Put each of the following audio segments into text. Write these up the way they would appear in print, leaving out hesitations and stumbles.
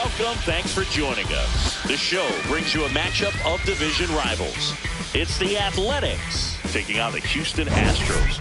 Welcome. Thanks for joining us. The show brings you a matchup of division rivals. It's the Athletics taking on the Houston Astros.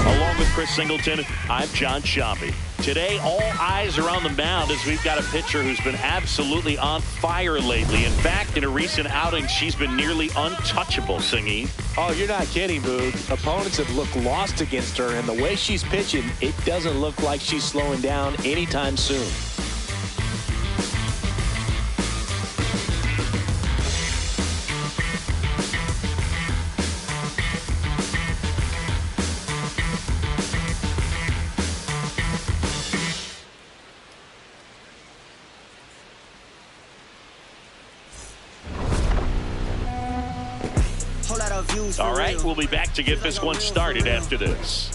Along with Chris Singleton, I'm John Sciambi. Today, all eyes are on the mound as we've got a pitcher who's been absolutely on fire lately. In fact, in a recent outing, she's been nearly untouchable, Singy. Oh, you're not kidding, Boog. Opponents have looked lost against her, and the way she's pitching, it doesn't look like she's slowing down anytime soon. All right, we'll be back to get this one started after this.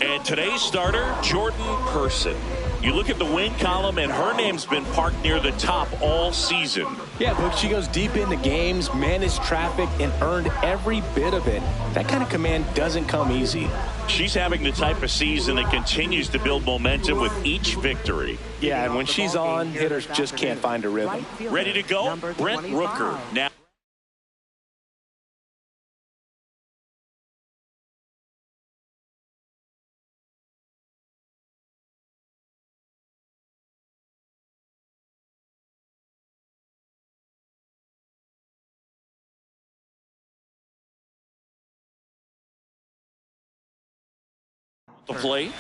And today's starter, Jordan Person. You look at the win column, and her name's been parked near the top all season. Yeah, Boog, she goes deep into games, managed traffic, and earned every bit of it. That kind of command doesn't come easy. She's having the type of season that continues to build momentum with each victory. Yeah, and when she's on, hitters just can't find a rhythm. Ready to go? Brent Rooker. Now. The plate.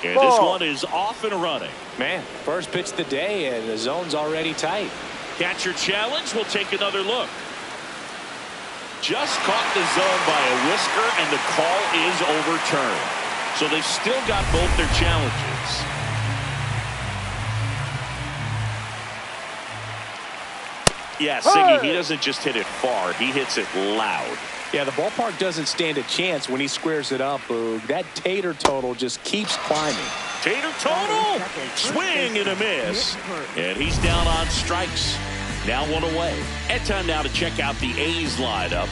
And this one is off and running. Man, first pitch of the day, and the zone's already tight. Catcher challenge. We'll take another look. Just caught the zone by a whisker, and the call is overturned. So they've still got both their challenges. Yeah, Siggy, he doesn't just hit it far. He hits it loud. Yeah, the ballpark doesn't stand a chance when he squares it up, Boog. That Tater total just keeps climbing. Tater total! Swing and a miss. And he's down on strikes. Now one away. And time now to check out the A's lineup.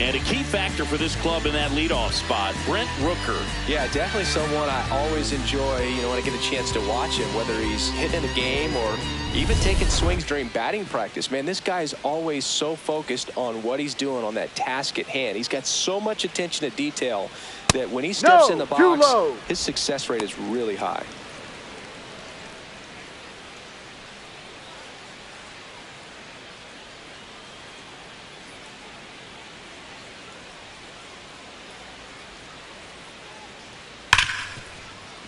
And a key factor for this club in that leadoff spot, Brent Rooker. Yeah, definitely someone I always enjoy, when I get a chance to watch him, whether he's hitting a game or even taking swings during batting practice. Man, this guy is always so focused on what he's doing on that task at hand. He's got so much attention to detail that when he steps in the box, his success rate is really high.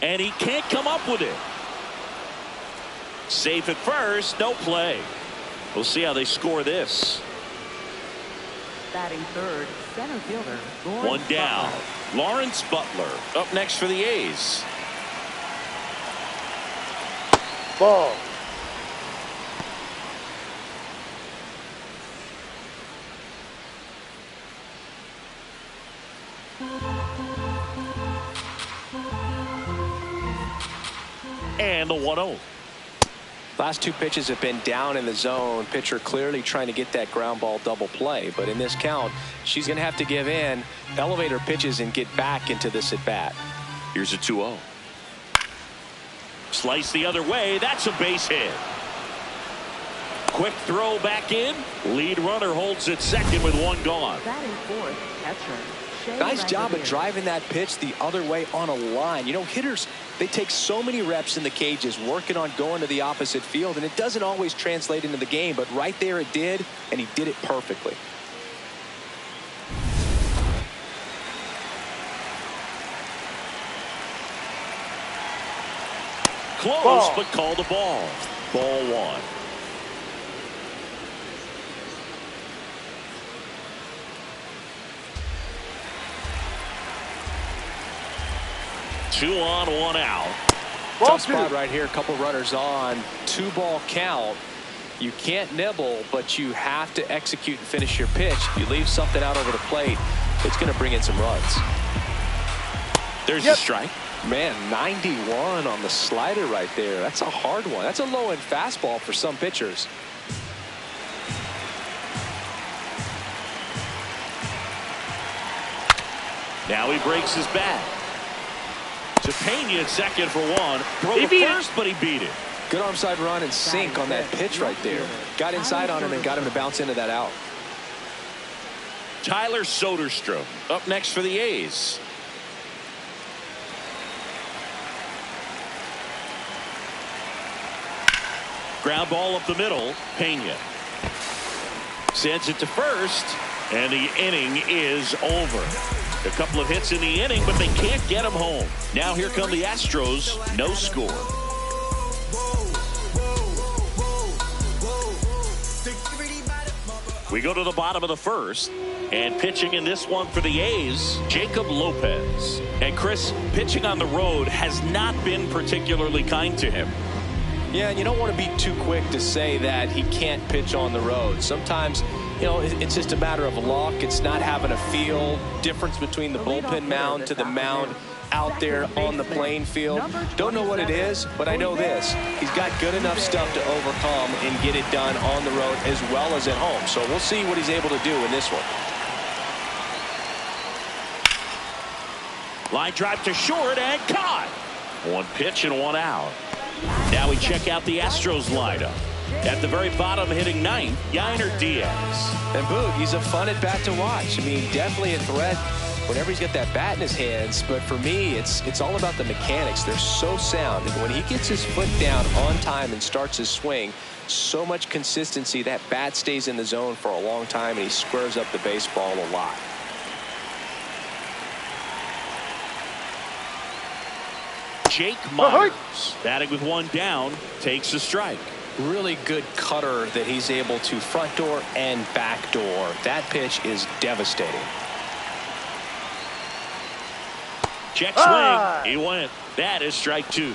And he can't come up with it. Safe at first, no play. We'll see how they score this. Batting third, center fielder. One down. Lawrence Butler up next for the A's. Ball. And the 1-0. Last two pitches have been down in the zone. Pitcher clearly trying to get that ground ball double play. But in this count, she's going to have to give in, elevate her pitches, and get back into this at bat. Here's a 2-0. Slice the other way. That's a base hit. Quick throw back in. Lead runner holds at second with one gone. Batting fourth, catcher. Nice job of driving that pitch the other way on a line. Hitters, they take so many reps in the cages working on going to the opposite field, and it doesn't always translate into the game, but right there it did, and he did it perfectly. Close, but called a ball. Ball one. Two on, one out. Tough spot right here. A couple runners on. 2-ball count. You can't nibble, but you have to execute and finish your pitch. If you leave something out over the plate, it's going to bring in some runs. There's a strike. Man, 91 on the slider right there. That's a hard one. That's a low-end fastball for some pitchers. Now he breaks his back. To Pena at second for one. Throw to first, but he beat it. Good arm side run and sink on that pitch right there. Got inside on him and got him to bounce into that out. Tyler Soderstrom up next for the A's. Ground ball up the middle. Pena sends it to first, and the inning is over. A couple of hits in the inning, but they can't get him home. Now here come the Astros. No score. We go to the bottom of the first, and pitching in this one for the A's, Jacob Lopez. And Chris, pitching on the road has not been particularly kind to him. Yeah, and you don't want to be too quick to say that he can't pitch on the road. Sometimes, you know, it's just a matter of luck. It's not having a feel. Difference between the bullpen mound to the mound out there on the playing field. Don't know what it is, but I know this. He's got good enough stuff to overcome and get it done on the road as well as at home. So we'll see what he's able to do in this one. Line drive to short and caught. One pitch and one out. Now we check out the Astros lineup. At the very bottom, hitting ninth, Yainer Diaz. And Boog, he's a fun at bat to watch. I mean, definitely a threat whenever he's got that bat in his hands. But for me, it's all about the mechanics. They're so sound. And when he gets his foot down on time and starts his swing, so much consistency. That bat stays in the zone for a long time, and he squares up the baseball a lot. Jake Myers, batting with one down, takes a strike. Really good cutter that he's able to front door and back door. That pitch is devastating. Check swing. He went. That is strike two.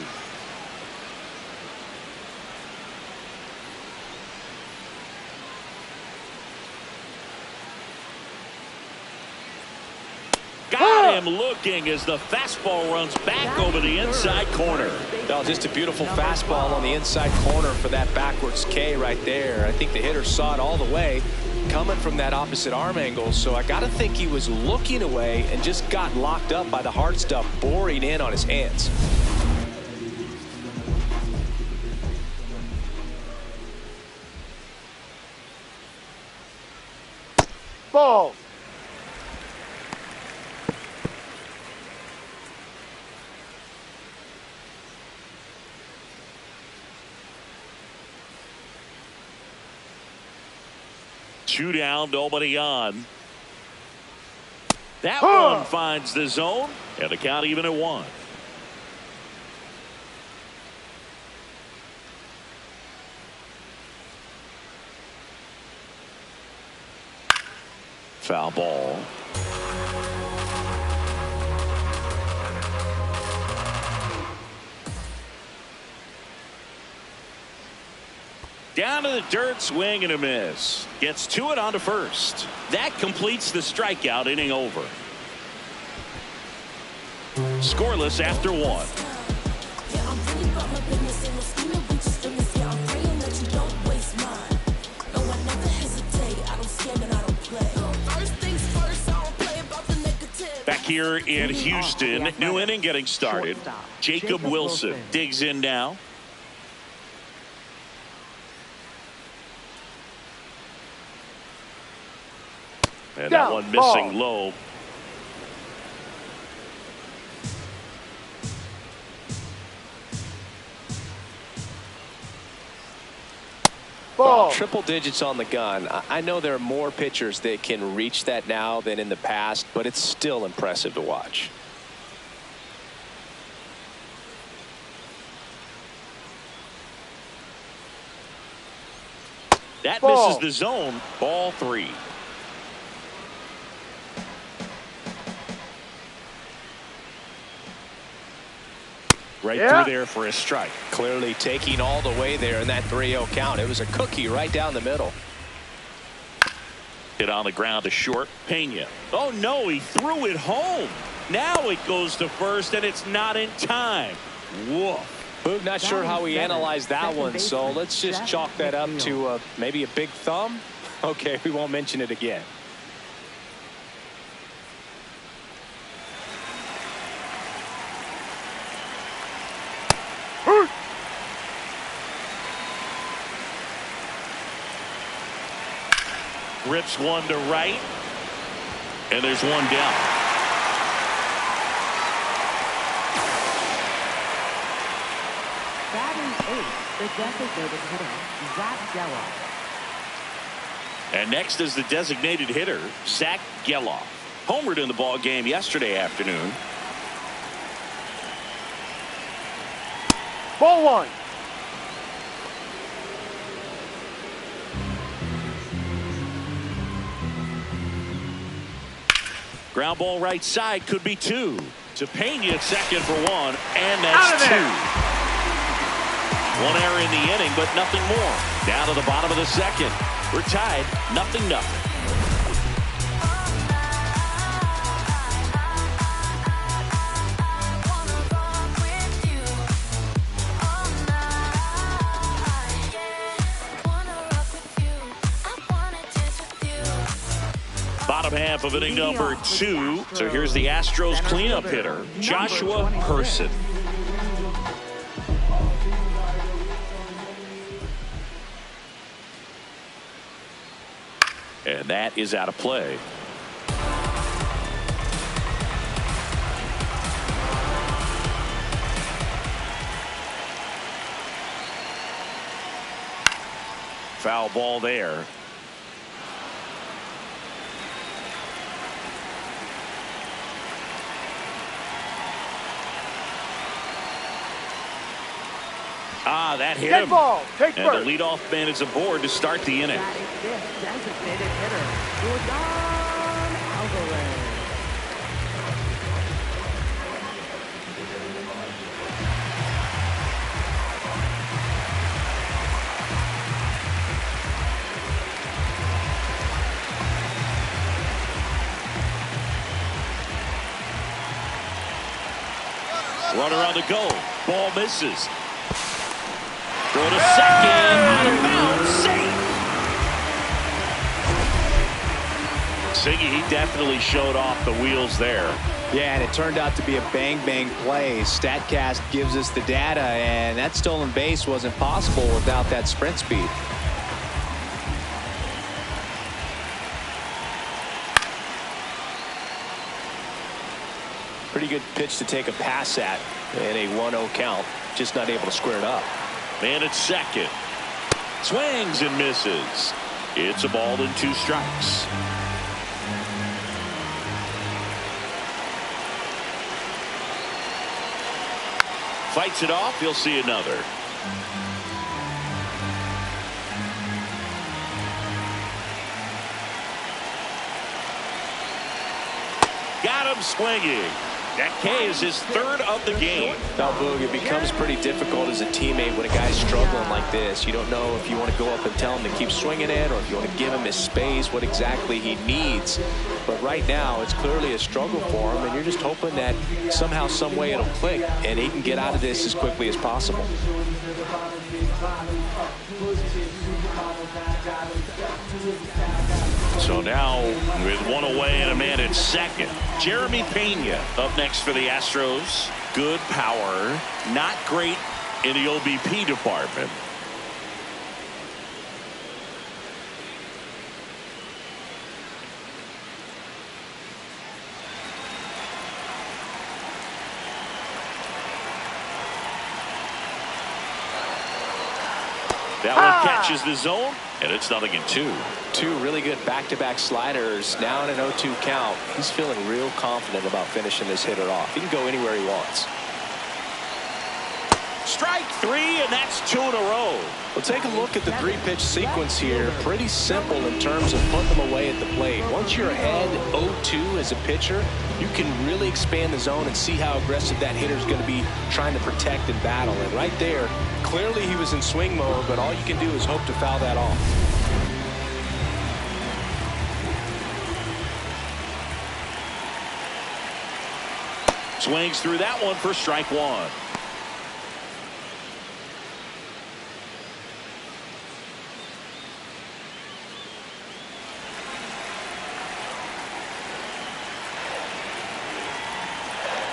Got him looking as the fastball runs back over the inside corner. Well, just a beautiful fastball on the inside corner for that backwards K right there. I think the hitter saw it all the way coming from that opposite arm angle. So I got to think he was looking away and just got locked up by the hard stuff boring in on his hands. Ball. Two down, nobody on. That one finds the zone, and the count even at one. Foul ball. Down to the dirt, swing and a miss. Gets to it onto first. That completes the strikeout, inning over. Scoreless after one. Back here in Houston, new inning getting started. Jacob Wilson digs in now. And that one missing low. Well, triple digits on the gun. I know there are more pitchers that can reach that now than in the past, but it's still impressive to watch. That misses the zone. Ball three. Right through there for a strike. Clearly taking all the way there in that 3-0 count. It was a cookie right down the middle. Hit on the ground to short. Pena. Oh no, he threw it home. Now it goes to first and it's not in time. Woof. Boog, not sure how we analyzed that one, so let's just chalk that up to maybe a big thumb. Okay, we won't mention it again. rips one to right. And there's one down. Batting 8th, the designated hitter, Zach Geloff. And next is the designated hitter, Zach Geloff. Homered in the ball game yesterday afternoon. Ball 1. Ground ball right side, could be 2. To Pena at second for 1, and that's 2. One error in the inning, but nothing more. Down to the bottom of the second. We're tied, 0-0. Bottom half of inning number 2. So here's the Astros cleanup hitter, Joshua Person. And that is out of play. Foul ball there. That hit him. Ball. Take and first. the leadoff man is aboard to start the inning. Batting 5th, designated hitter, Jordan Alvarez. Runner on the go. Ball misses. Throw to second. Out of bounds. Safe. Siggy, he definitely showed off the wheels there. Yeah, and it turned out to be a bang-bang play. StatCast gives us the data, and that stolen base wasn't possible without that sprint speed. Pretty good pitch to take a pass at in a 1-0 count. Just not able to square it up. Man at second. Swings and misses. It's a ball and 2 strikes. Fights it off. You'll see another. Got him swinging. That K is his 3rd of the game. Now, Boog, it becomes pretty difficult as a teammate when a guy's struggling like this. You don't know if you want to go up and tell him to keep swinging it or if you want to give him his space, what exactly he needs. But right now, it's clearly a struggle for him, and you're just hoping that somehow, some way it'll click, and he can get out of this as quickly as possible. So now, with one away and a man at second, Jeremy Pena up next for the Astros. Good power, not great in the OBP department. That one catches the zone, and it's 0-2. 2 really good back-to-back sliders. Now in an 0-2 count. He's feeling real confident about finishing this hitter off. He can go anywhere he wants. Strike 3, and that's 2 in a row. Well, take a look at the 3-pitch sequence here. Pretty simple in terms of putting them away at the plate. Once you're ahead 0-2 as a pitcher, you can really expand the zone and see how aggressive that hitter is going to be trying to protect and battle. And right there, clearly he was in swing mode, but all you can do is hope to foul that off. Swings through that one for strike 1.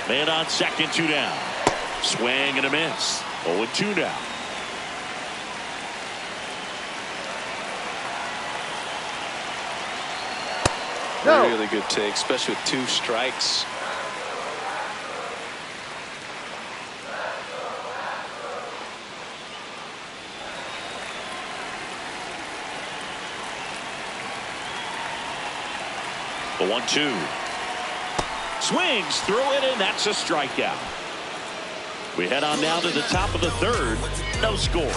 Man on second, 2 down. Swing and a miss. 0-2 now. No. Really good take, especially with 2 strikes. The 1-2. Swings through it, and that's a strikeout. We head on now to the top of the 3rd. No score.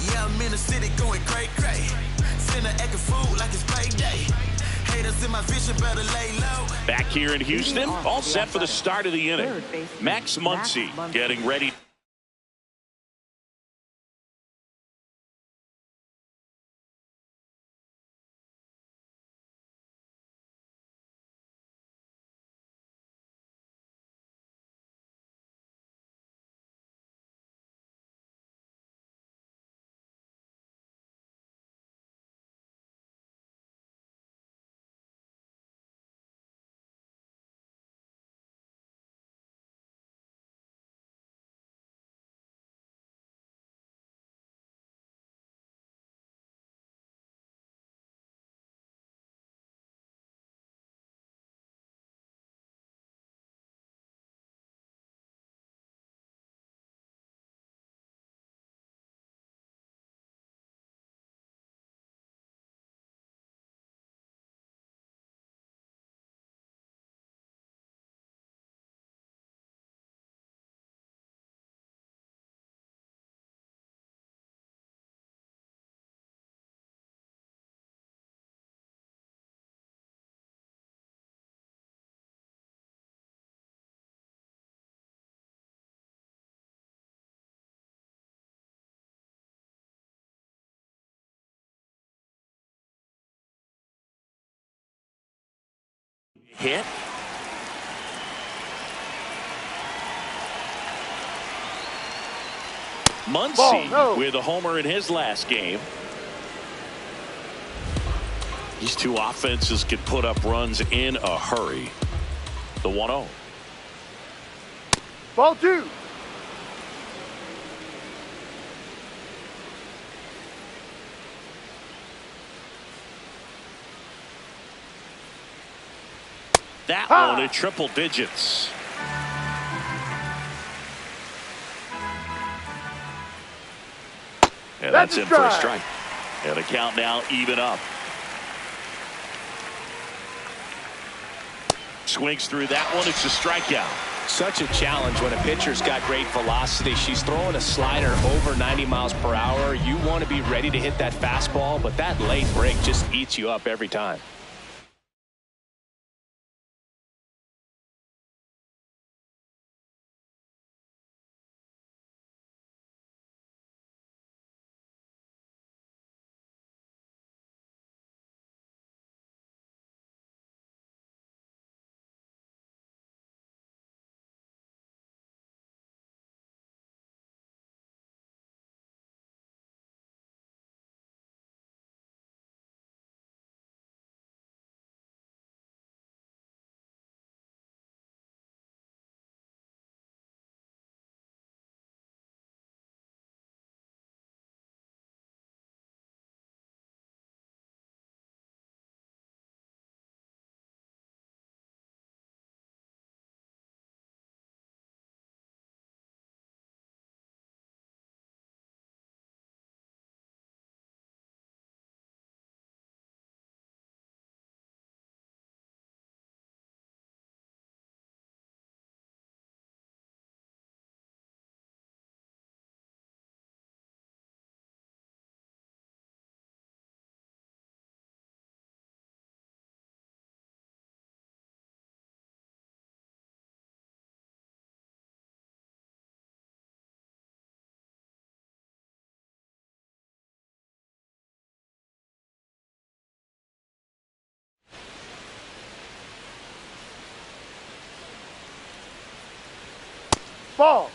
Yeah, I'm in the city going cray cray. Send an acting food like it's payday. Haters in my vision, better lay low. Back here in Houston, all set for the start of the inning. Third baseman, Max Muncy getting ready. Hit. Muncy with a homer in his last game. These two offenses can put up runs in a hurry. The 1-0. Ball 2. That one at triple digits. And that's in for a strike. And the count now even up. Swings through that one. It's a strikeout. Such a challenge when a pitcher's got great velocity. She's throwing a slider over 90 miles per hour. You want to be ready to hit that fastball, but that late break just eats you up every time. Ball.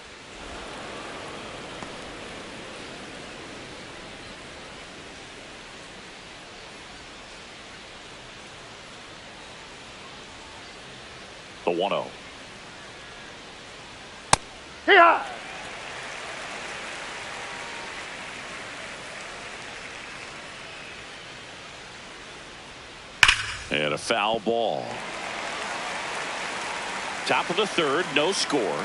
The 1-0. Yeah. And a foul ball. Top of the third, no score.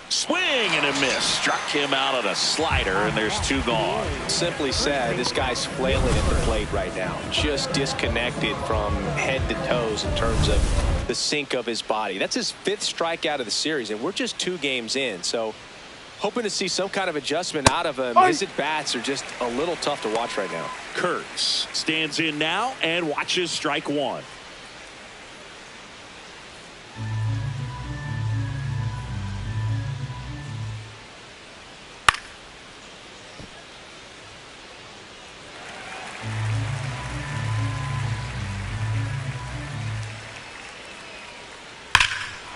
Swing and a miss. Struck him out on a slider, and there's 2 gone. Simply said, this guy's flailing at the plate right now. Just disconnected from head to toes in terms of the sink of his body. That's his 5th strikeout of the series, and we're just 2 games in. So hoping to see some kind of adjustment out of him. His at-bats are just a little tough to watch right now. Kurtz stands in now and watches strike 1.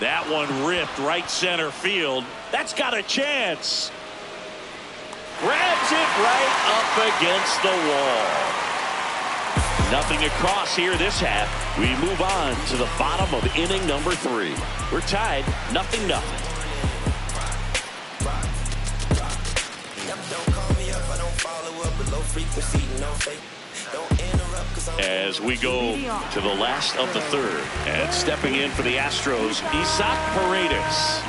That one ripped right center field. That's got a chance. Grabs it right up against the wall. Nothing across here this half. We move on to the bottom of inning number 3. We're tied 0-0. As we go to the last of the third, and stepping in for the Astros, Isaac Paredes.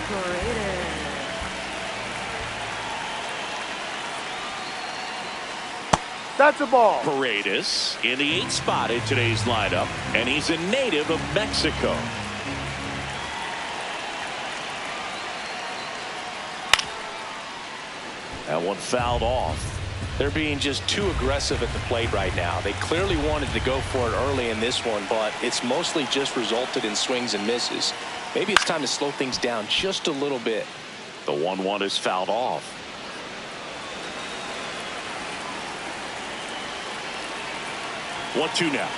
That's a ball. Paredes in the 8th spot in today's lineup, and he's a native of Mexico. That one fouled off. They're being just too aggressive at the plate right now. They clearly wanted to go for it early in this one, but it's mostly just resulted in swings and misses. Maybe it's time to slow things down just a little bit. The 1-1 is fouled off. 1-2 now.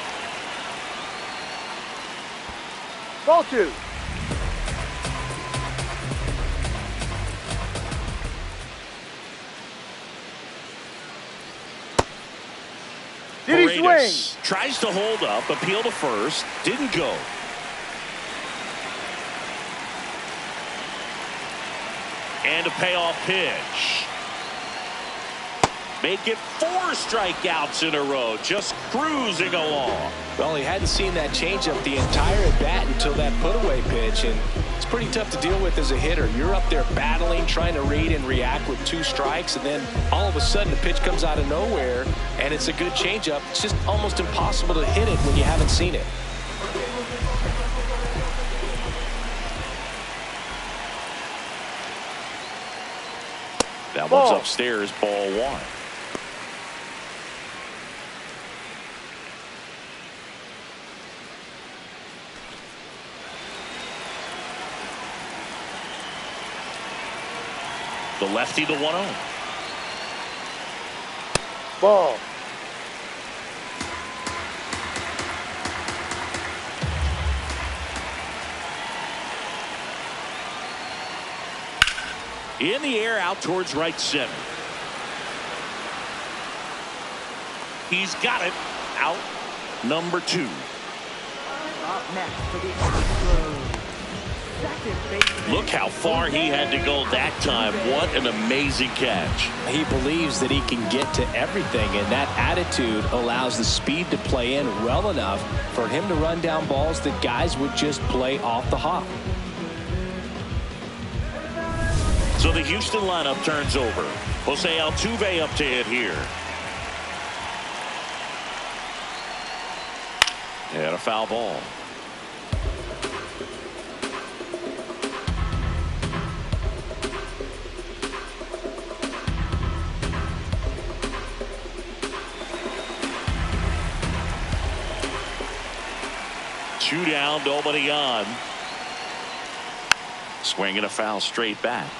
Ball 2. Did he Paredes swing? tries to hold up, appeal to first, didn't go. And a payoff pitch. Make it 4 strikeouts in a row, just cruising along. Well, he hadn't seen that changeup the entire at bat until that put-away pitch, and it's pretty tough to deal with as a hitter. You're up there battling, trying to read and react with 2 strikes, and then all of a sudden the pitch comes out of nowhere, and it's a good changeup. It's just almost impossible to hit it when you haven't seen it. That one's upstairs, ball 1. The lefty, the 1-0. Ball. In the air, out towards right center. He's got it. Out number 2. Up next for the Astros. Second baseman. Look how far he had to go that time. What an amazing catch. He believes that he can get to everything, and that attitude allows the speed to play in well enough for him to run down balls that guys would just play off the hop. So the Houston lineup turns over. Jose Altuve up to hit here. And a foul ball. Two down, nobody on. Swinging a foul straight back.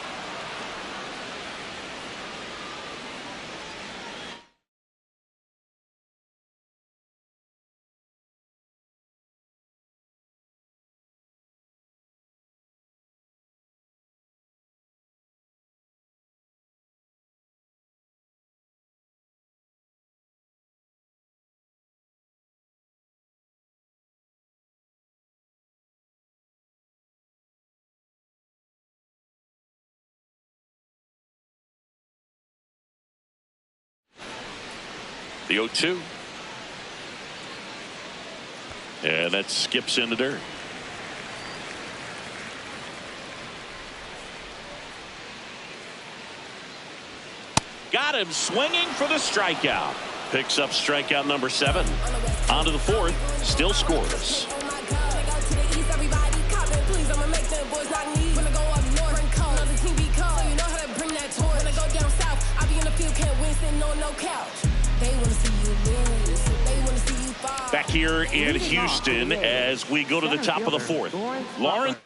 The 0-2. And that skips into dirt. Got him swinging for the strikeout. Picks up strikeout number 7. On to the 4th. Still scoreless. Back here in Houston as we go to the top of the 4th. Lawrence.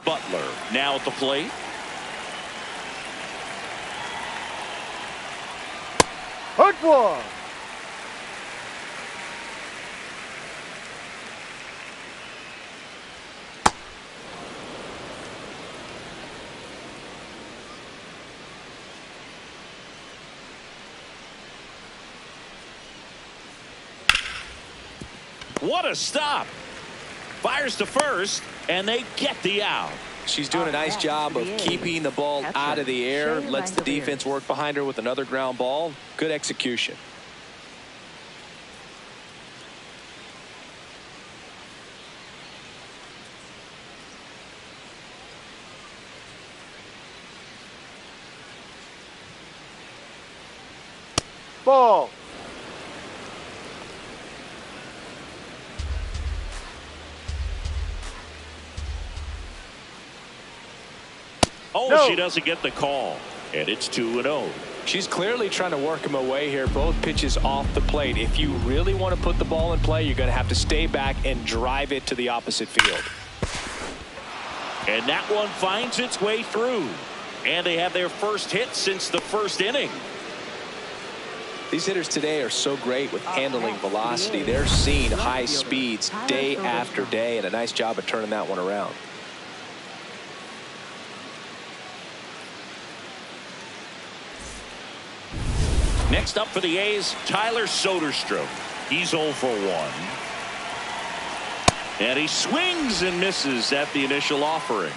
Butler now at the plate. Hook one. What a stop. Fires to first, and they get the out. She's doing a nice job of keeping the ball out of the air, lets the defense work behind her with another ground ball. Good execution. Ball. Oh, no. She doesn't get the call, and it's 2-0. She's clearly trying to work him away here. Both pitches off the plate. If you really want to put the ball in play, you're going to have to stay back and drive it to the opposite field. And that one finds its way through. And they have their first hit since the first inning. These hitters today are so great with handling velocity. They're seeing high speeds day after day, and a nice job of turning that one around. Next up for the A's, Tyler Soderstrom. He's 0 for 1. And he swings and misses at the initial offering.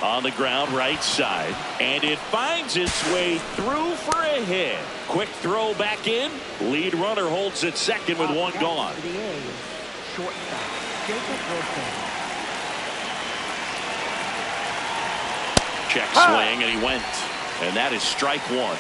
On the ground right side, and it finds its way through for a hit. Quick throw back in. Lead runner holds at second with one gone. Shortstop, Jacob Wilson. Check swing, and he went. And that is strike 1.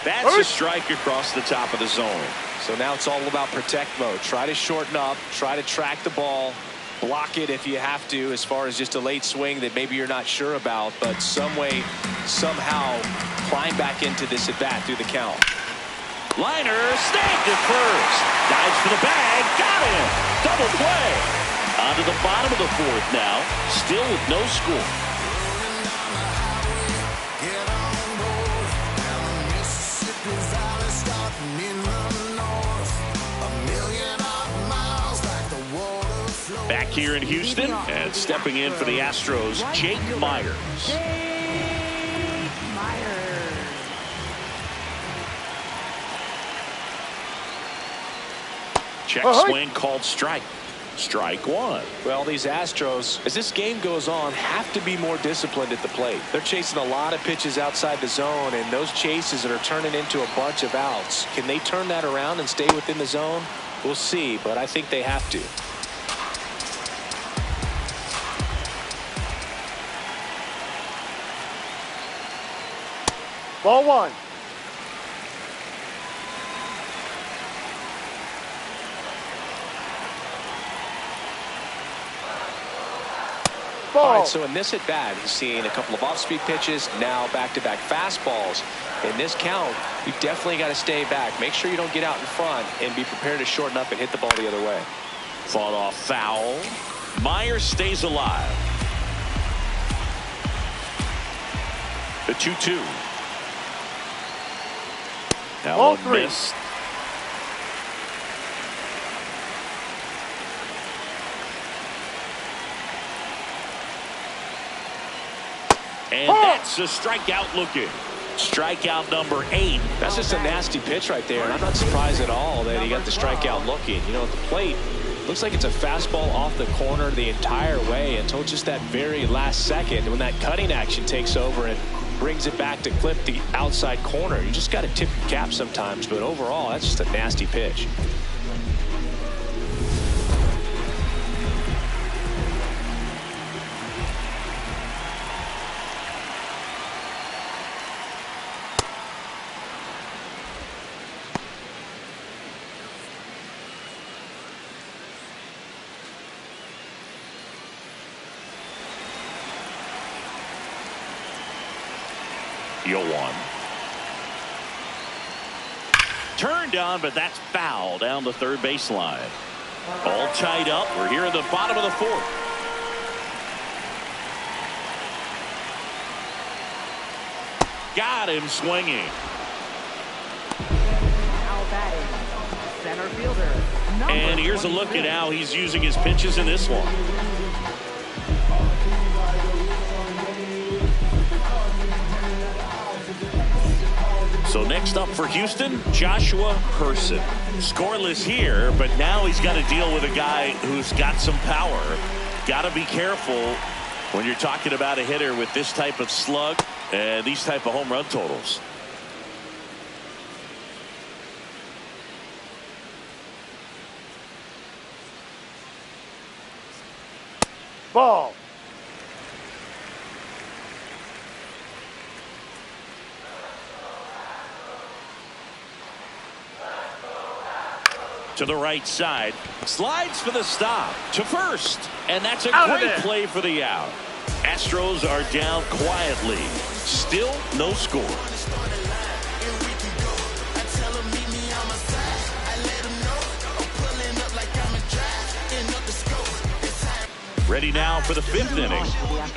That's a strike across the top of the zone. So now it's all about protect mode. Try to shorten up, try to track the ball, block it if you have to, as far as just a late swing that maybe you're not sure about, but some way, somehow climb back into this at bat through the count. Liner snagged at first. Dives for the bag. Got him. Double play. On to the bottom of the fourth now. Still with no score. Back here in Houston and stepping in for the Astros, Jake Meyers. Check swing called strike. Strike one. Well, these Astros, as this game goes on, have to be more disciplined at the plate. They're chasing a lot of pitches outside the zone, and those chases that are turning into a bunch of outs. Can they turn that around and stay within the zone? We'll see, but I think they have to. Ball one. All right, so in this at bat, he's seeing a couple of off-speed pitches, now back-to-back fastballs. In this count, you definitely got to stay back. Make sure you don't get out in front and be prepared to shorten up and hit the ball the other way. Fought off foul. Meyers stays alive. The 2-2. That Ball one three. missed. And that's a strikeout looking. Strikeout number 8. That's just a nasty pitch right there, and I'm not surprised at all that he got the strikeout looking. You know, at the plate, looks like it's a fastball off the corner the entire way until just that very last second when that cutting action takes over and brings it back to clip the outside corner. You just got to tip your cap sometimes, but overall, that's just a nasty pitch. One. Turned on, but that's foul down the third baseline. All tied up. We're here in the bottom of the fourth. Got him swinging. Now batting, center fielder. And here's a look at how he's using his pitches in this one. So next up for Houston, Joshua Person. Scoreless here, but now he's got to deal with a guy who's got some power. Got to be careful when you're talking about a hitter with this type of slug and these type of home run totals. Ball. To the right side, slides for the stop to first, and that's a Out of great there. play for the out. Astros are down quietly, still no score. Ready now for the 5th inning.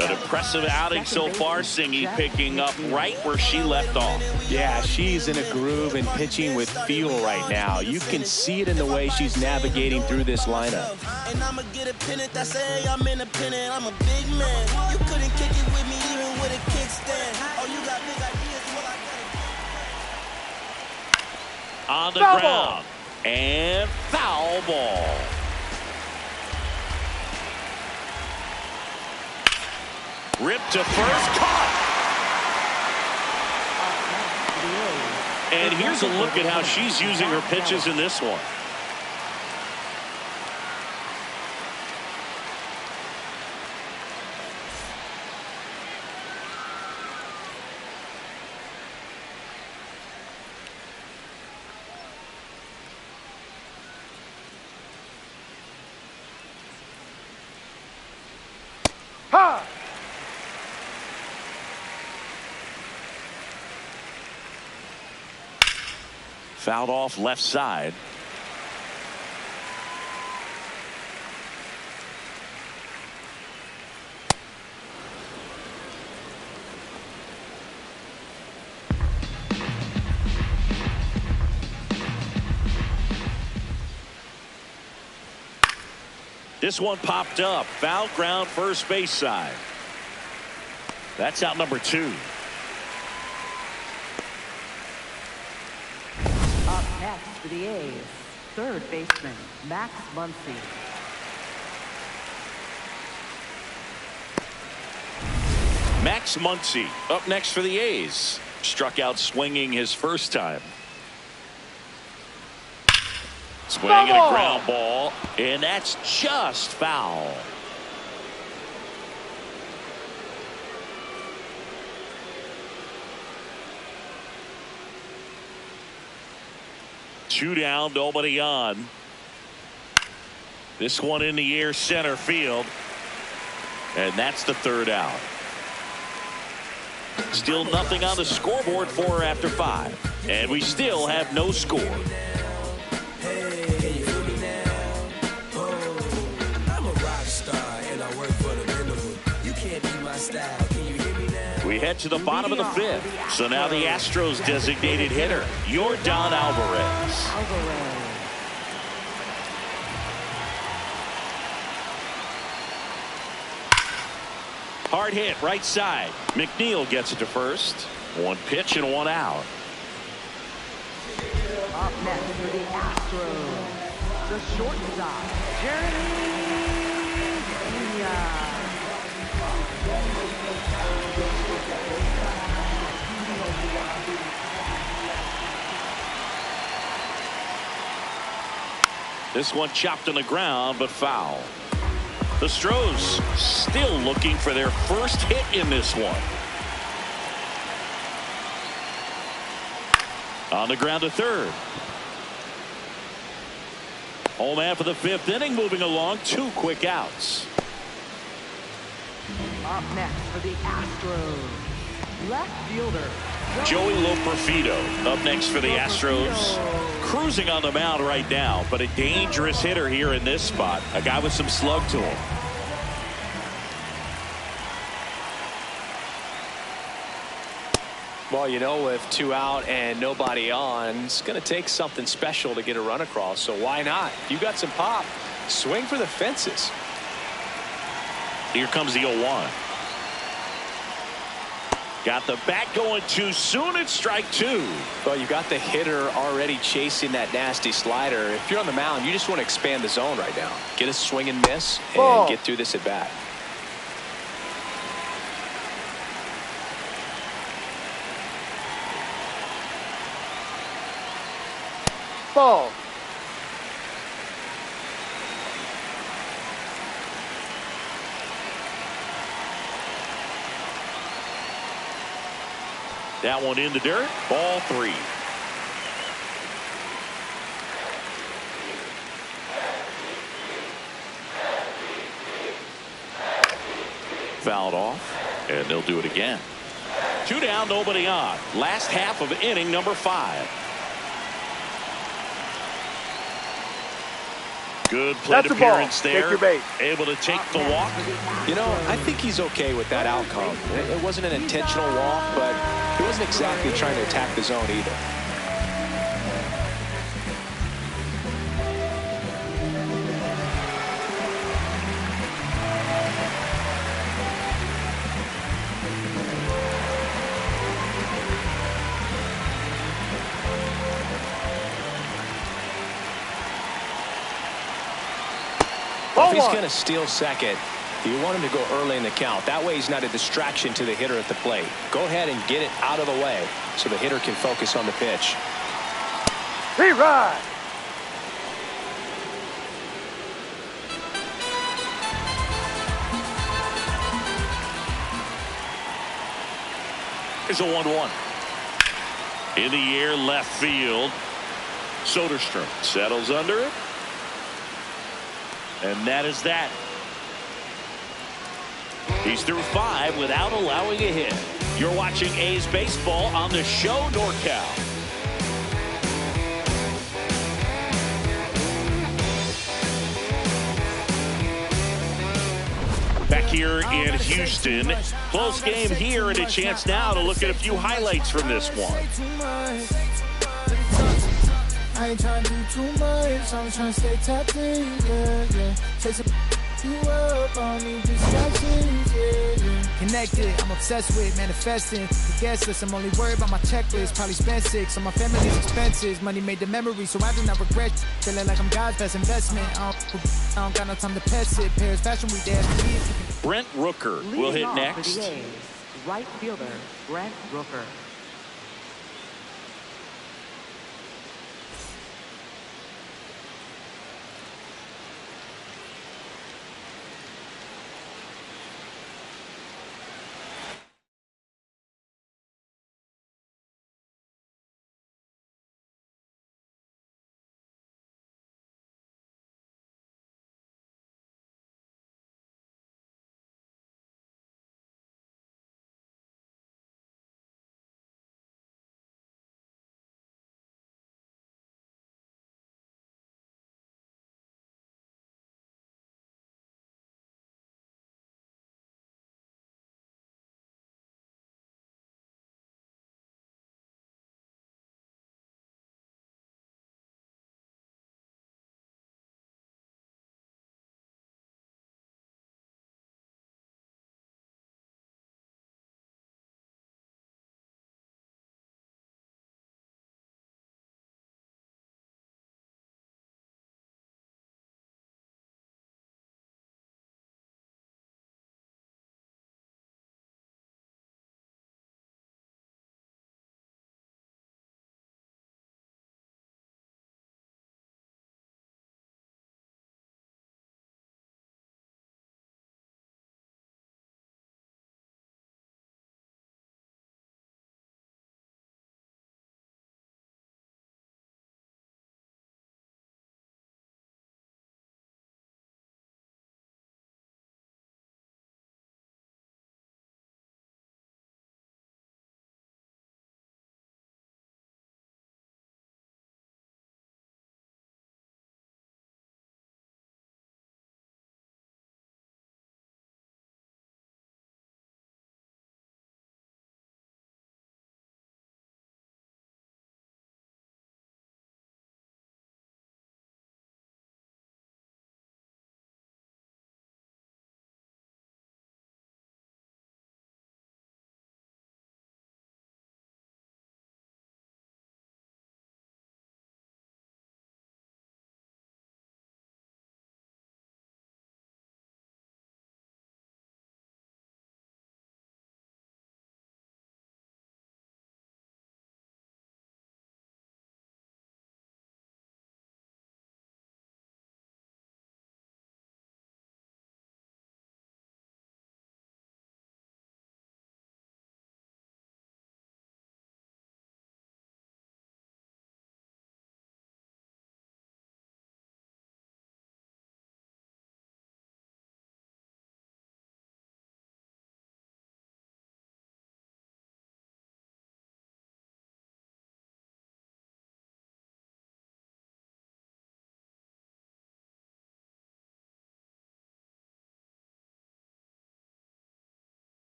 An impressive outing so far. Singy picking up right where she left off. Yeah, she's in a groove and pitching with feel right now. You can see it in the way she's navigating through this lineup. And I'ma get a pennant that say I'm independent. I'm a big man. You couldn't kick it with me even with a kickstand. Oh, you got big ideas. Well, I got On the Foul ground. And foul ball. Ripped to first, caught. And here's a look at how she's using her pitches in this one. Ha! Fouled off left side. This one popped up. Foul ground first base side. That's out number 2. Up next for the A's, third baseman, Max Muncy. Max Muncy up next for the A's. Struck out swinging his first time. Swinging a ground ball, and that's just foul. Two down, nobody on. This one in the air, center field. And that's the third out. Still nothing on the scoreboard for after 5. And we still have no score. We head to the bottom of the 5th. So now the Astros designated hitter, Yordan Alvarez. Hard hit right side. McNeil gets it to first. One pitch and one out. Up next for the Astros, the shortstop, Jeremy Pena. This one chopped on the ground, but foul. The Stros still looking for their first hit in this one. On the ground to third. Home man for the 5th inning, moving along. 2 quick outs. Up next for the Astros, left fielder, Joey Loperfido up next for the Astros. Cruising on the mound right now, but a dangerous hitter here in this spot. A guy with some slug to him. Well, you know, with 2 out and nobody on, it's going to take something special to get a run across. So why not? You got some pop. Swing for the fences. Here comes the 0-1. Got the bat going too soon. It's strike 2. Well, you got the hitter already chasing that nasty slider. If you're on the mound, you just want to expand the zone right now. Get a swing and miss and get through this at bat. Ball. That one in the dirt. Ball 3. Fouled off, and they'll do it again. 2 down, nobody on. Last half of inning number 5. Good plate appearance there. Take your bait. Able to take the walk. You know, I think he's okay with that outcome. It wasn't an intentional walk, but he wasn't exactly trying to attack the zone either. If he's going to steal second, you want him to go early in the count. That way he's not a distraction to the hitter at the plate. Go ahead and get it out of the way so the hitter can focus on the pitch. Rerun. Here's a 1-1. In the air, left field. Soderstrom settles under it. And that is that. He's through 5 without allowing a hit. You're watching A's baseball on the Show NorCal. here in Houston. Close game here and a chance now to look at a few highlights from this one. I ain't trying to do too much, I'm trying to stay tapped in, yeah. Chase you up, I don't need distractions, yeah. Connected, I'm obsessed with manifesting. The guest list, I'm only worried about my checklist. Probably spent 6 on my family's expenses. Money made the memory, so I do not regret. Feeling like I'm God's best investment. I don't got no time to pest it. Paris Fashion Week, dash me. Brent Rooker will hit next. For the A's, right fielder Brent Rooker.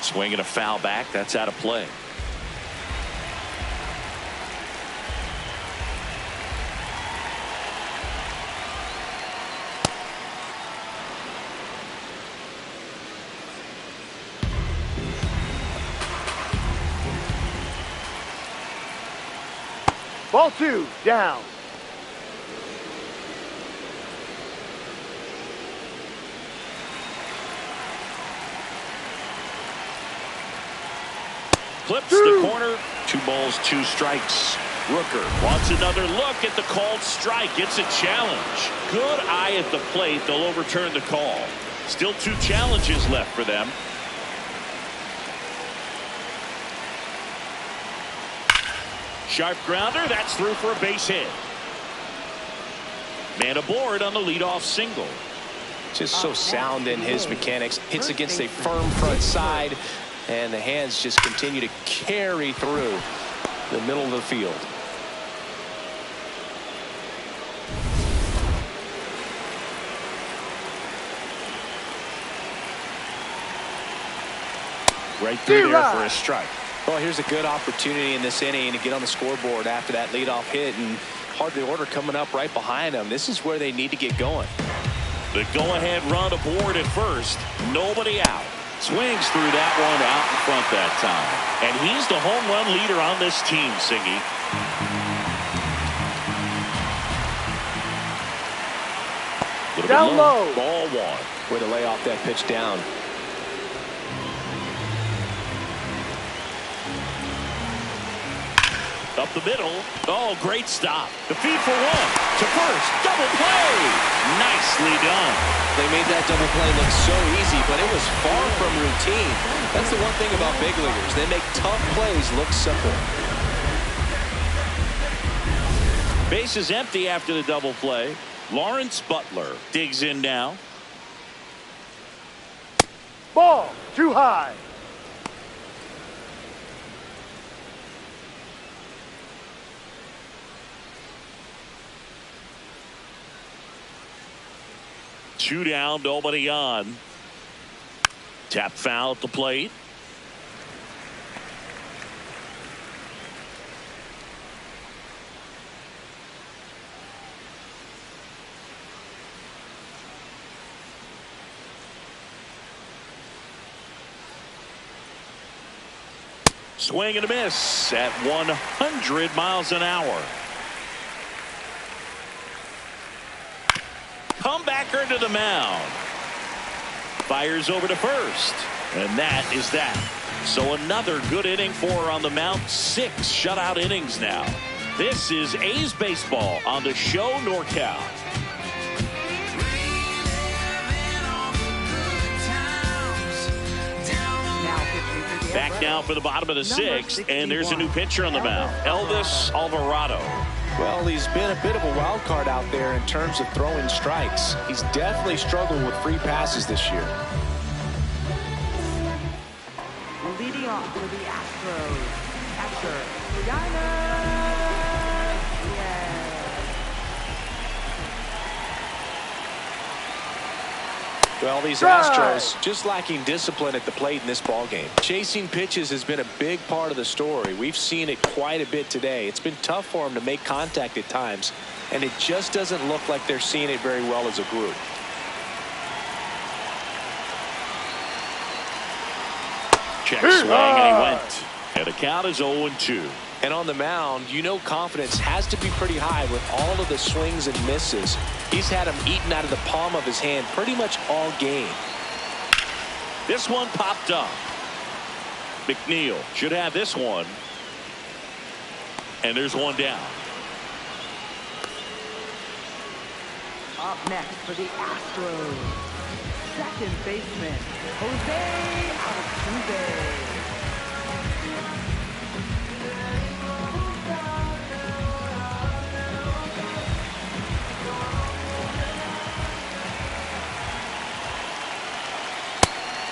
Swing and a foul back. That's out of play. Ball 2, down. Clips the corner. 2 balls, 2 strikes. Rooker wants another look at the called strike. It's a challenge. Good eye at the plate. They'll overturn the call. Still 2 challenges left for them. Sharp grounder. That's through for a base hit. Man aboard on the leadoff single. Just so sound in his mechanics. Hits against a firm front side, and the hands just continue to carry through the middle of the field. Right through there for a strike. Well, here's a good opportunity in this inning to get on the scoreboard after that leadoff hit, and hard to order coming up right behind them. This is where they need to get going. The go-ahead run aboard at first. Nobody out. Swings through that one out in front that time. And he's the home run leader on this team, Singy. Down low. Ball 1. Way to lay off that pitch down. Up the middle. Oh, great stop. The feed for 1. To first. Double play. Nicely done. They made that double play look so easy, but it was far from routine. That's the one thing about big leaguers. They make tough plays look simple. Base is empty after the double play. Lawrence Butler digs in now. Ball, too high. Two down, nobody on. Tap foul at the plate. Swing and a miss at 100 miles an hour. Comebacker to the mound. Fires over to first. And that is that. So another good inning for her on the mound. 6 shutout innings now. This is A's baseball on the show NorCal. Back now for the bottom of the 6th, and there's a new pitcher on the mound, Elvis Alvarado. Well, he's been a bit of a wild card out there in terms of throwing strikes. He's definitely struggled with free passes this year. Leading off for the Astros, catcher, Diamond. Well, these Astros just lacking discipline at the plate in this ballgame. Chasing pitches has been a big part of the story. We've seen it quite a bit today. It's been tough for them to make contact at times, and it just doesn't look like they're seeing it very well as a group. Check swing, and he went. And the count is 0-2. And on the mound, you know confidence has to be pretty high with all of the swings and misses. He's had them eaten out of the palm of his hand pretty much all game. This one popped up. McNeil should have this one. And there's one down. Up next for the Astros, second baseman, Jose Altuve.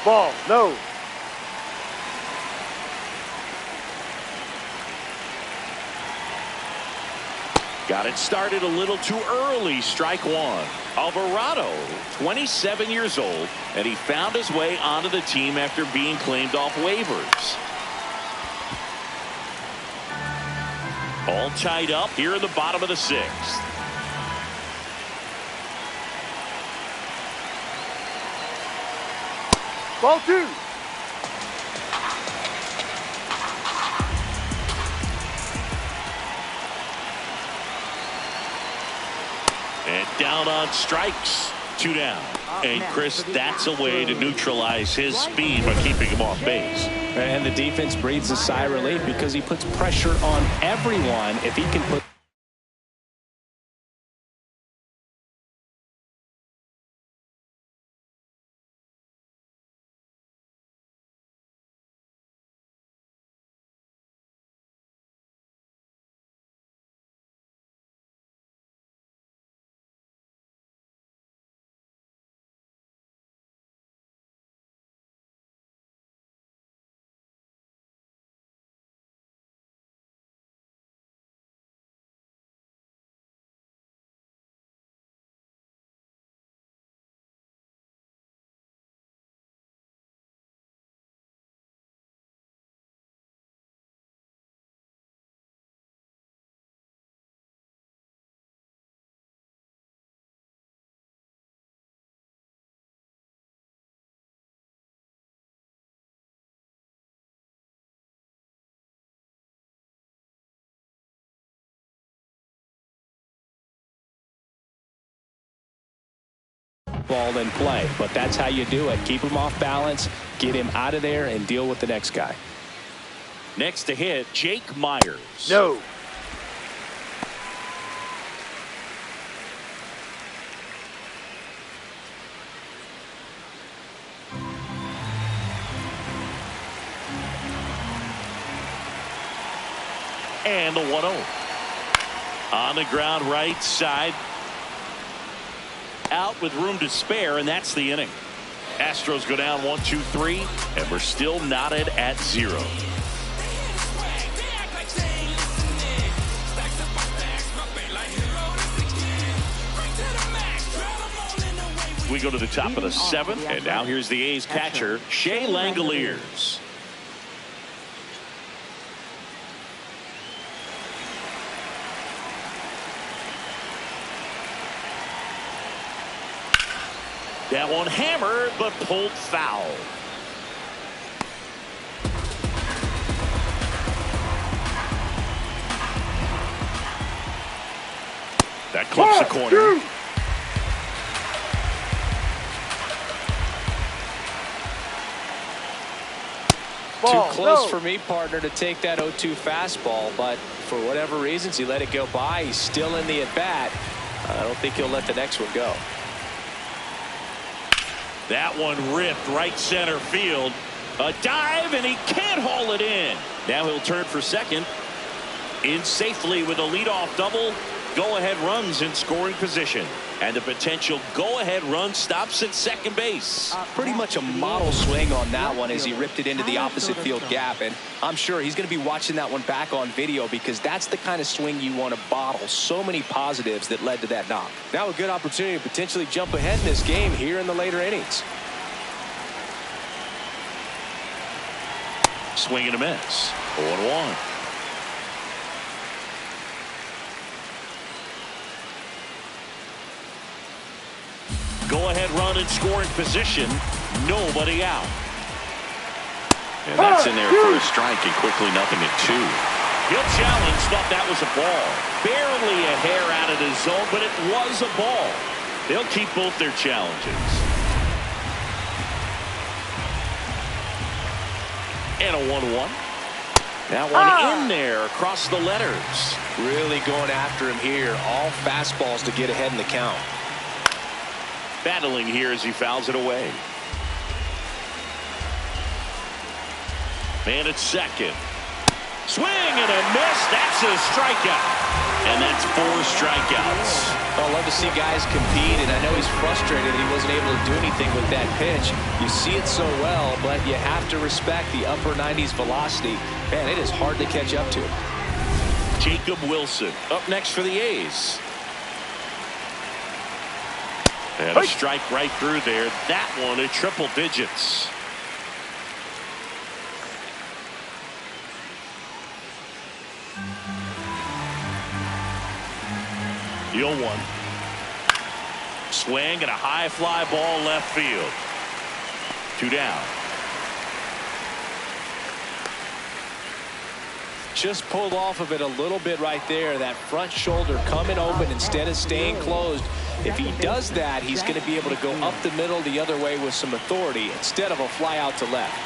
Ball, no. Got it started a little too early. Strike one. Alvarado, 27 years old, and he found his way onto the team after being claimed off waivers. All tied up here in the bottom of the sixth. Ball two. And down on strikes. 2 down. And Chris, that's a way to neutralize his speed by keeping him off base. And the defense breathes a sigh of relief because he puts pressure on everyone if he can put ball in play, but that's how you do it. Keep him off balance, get him out of there, and deal with the next guy. Next to hit, Jake Myers. No. And the 1-0. On the ground right side. Out with room to spare, and that's the inning. Astros go down 1-2-3, and we're still knotted at 0. We go to the top of the 7th, and now here's the A's catcher, Shea Langoliers. That one hammered, but pulled foul. That clips the corner. Ball, Too close no. for me, partner, to take that 0-2 fastball, but for whatever reasons, he let it go by. He's still in the at-bat. I don't think he'll let the next one go. That one ripped right center field. A dive, and he can't haul it in. Now he'll turn for second. In safely with a leadoff double. Go-ahead runs in scoring position. And the potential go-ahead run stops at second base. Pretty much a model swing on that one as he ripped it into the opposite field gap. And I'm sure he's going to be watching that one back on video because that's the kind of swing you want to bottle. So many positives that led to that knock. Now a good opportunity to potentially jump ahead in this game here in the later innings. Swing and a miss. 0-1. Go-ahead run in scoring position. Nobody out. And that's in there for a strike, and quickly nothing at 2. He'll challenge. Thought that was a ball. Barely a hair out of the zone, but it was a ball. They'll keep both their challenges. And a 1-1. That one in there across the letters. Really going after him here. All fastballs to get ahead in the count. Battling here as he fouls it away. Man at second. Swing and a miss. That's a strikeout. And that's 4 strikeouts. I love to see guys compete, and I know he's frustrated that he wasn't able to do anything with that pitch. You see it so well, but you have to respect the upper 90s velocity. Man, it is hard to catch up to. Jacob Wilson up next for the A's. And a strike right through there. That one at triple digits. The 0-1. Swing and a high fly ball left field. 2 down. Just pulled off of it a little bit right there. That front shoulder coming open instead of staying closed. If he does that, he's going to be able to go up the middle the other way with some authority instead of a fly out to left.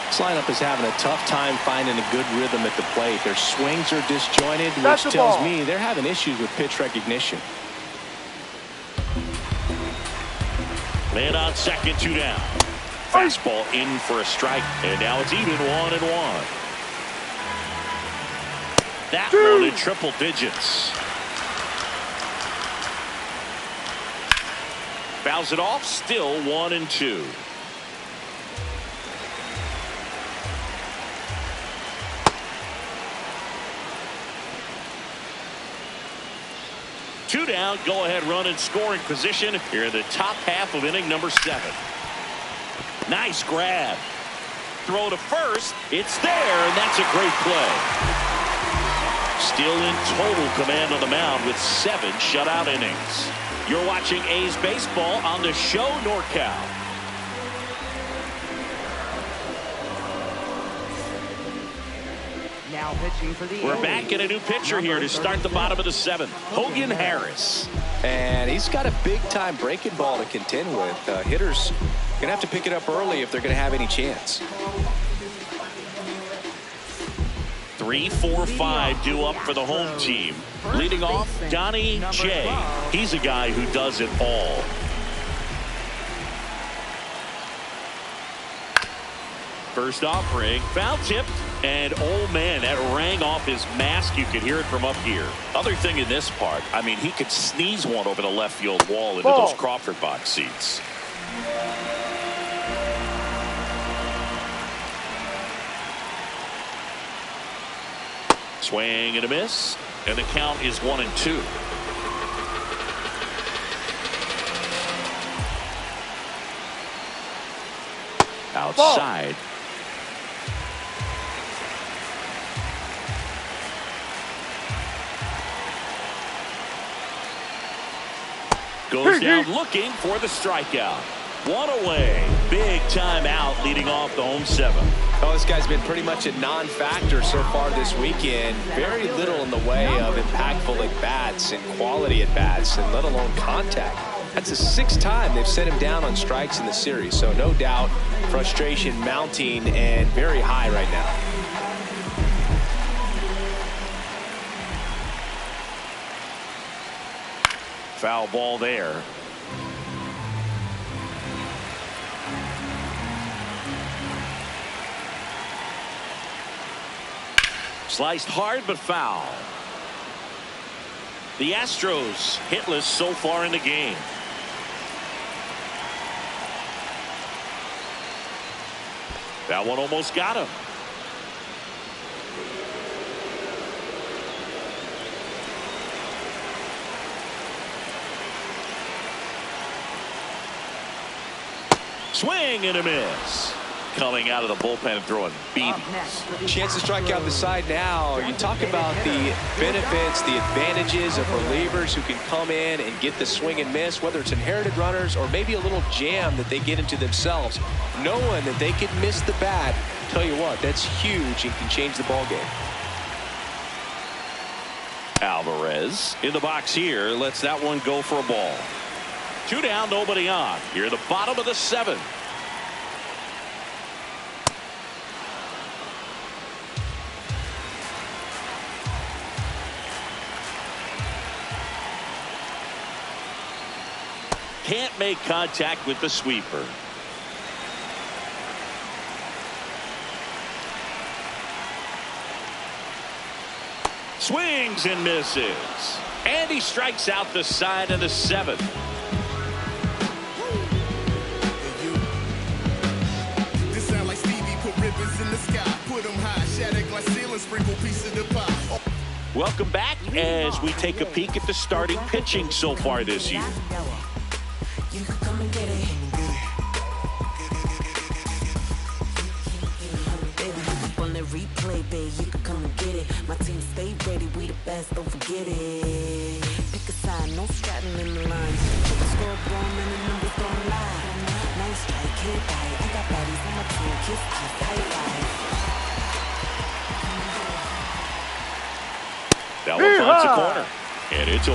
This lineup is having a tough time finding a good rhythm at the plate. Their swings are disjointed, which tells me they're having issues with pitch recognition. Man on second, 2 down. Fastball in for a strike, and now it's even 1-1. That one in triple digits. Fouls it off, still 1-2. Two down, go ahead run in scoring position here in the top half of inning number 7. Nice grab. Throw to first. It's there, and that's a great play. Still in total command on the mound with 7 shutout innings. You're watching A's baseball on the show NorCal. Now pitching for the We're A's. back in a new pitcher here to start the bottom of the 7th. Hogan Harris. And he's got a big-time breaking ball to contend with. Hitters going to have to pick it up early if they're going to have any chance. 3, 4, 5 due up for the home team. Leading off, Donnie J. He's a guy who does it all. First offering, foul tipped, and oh man, that rang off his mask. You could hear it from up here. Other thing in this part, I mean, he could sneeze one over the left field wall into those Crawford box seats. Swing and a miss, and the count is 1-2. Outside. Goes down looking for the strikeout. One away. Big time out leading off the home 7. Oh, this guy's been pretty much a non-factor so far this weekend. Very little in the way of impactful at-bats and quality at-bats, and let alone contact. That's the 6th time they've set him down on strikes in the series. So no doubt frustration mounting and very high right now. Foul ball there. Sliced hard but foul. The Astros hitless so far in the game. That one almost got him. Swing and a miss. Coming out of the bullpen and throwing BBs. Chance to strike out the side now. You talk about the benefits, the advantages of relievers who can come in and get the swing and miss, whether it's inherited runners or maybe a little jam that they get into themselves. Knowing that they can miss the bat, tell you what, that's huge and can change the ball game. Alvarez in the box here lets that one go for a ball. 2 down, nobody on. You're at the bottom of the 7th. Can't make contact with the sweeper. Swings and misses. And he strikes out the side of the 7th. This sound like Stevie put ribbons in the sky, put them high. Welcome back as we take a peek at the starting pitching so far this year. You can come and get it. Baby, you up on the replay, babe. You can come and get it. My team stay ready. We the best, don't forget it. Pick a side, no straddling in the line. Check the scoreboard, and the numbers don't lie. Nice strike, hit right. I got bodies on my team. Kiss, tight right. That one finds a corner, and it's 0-1.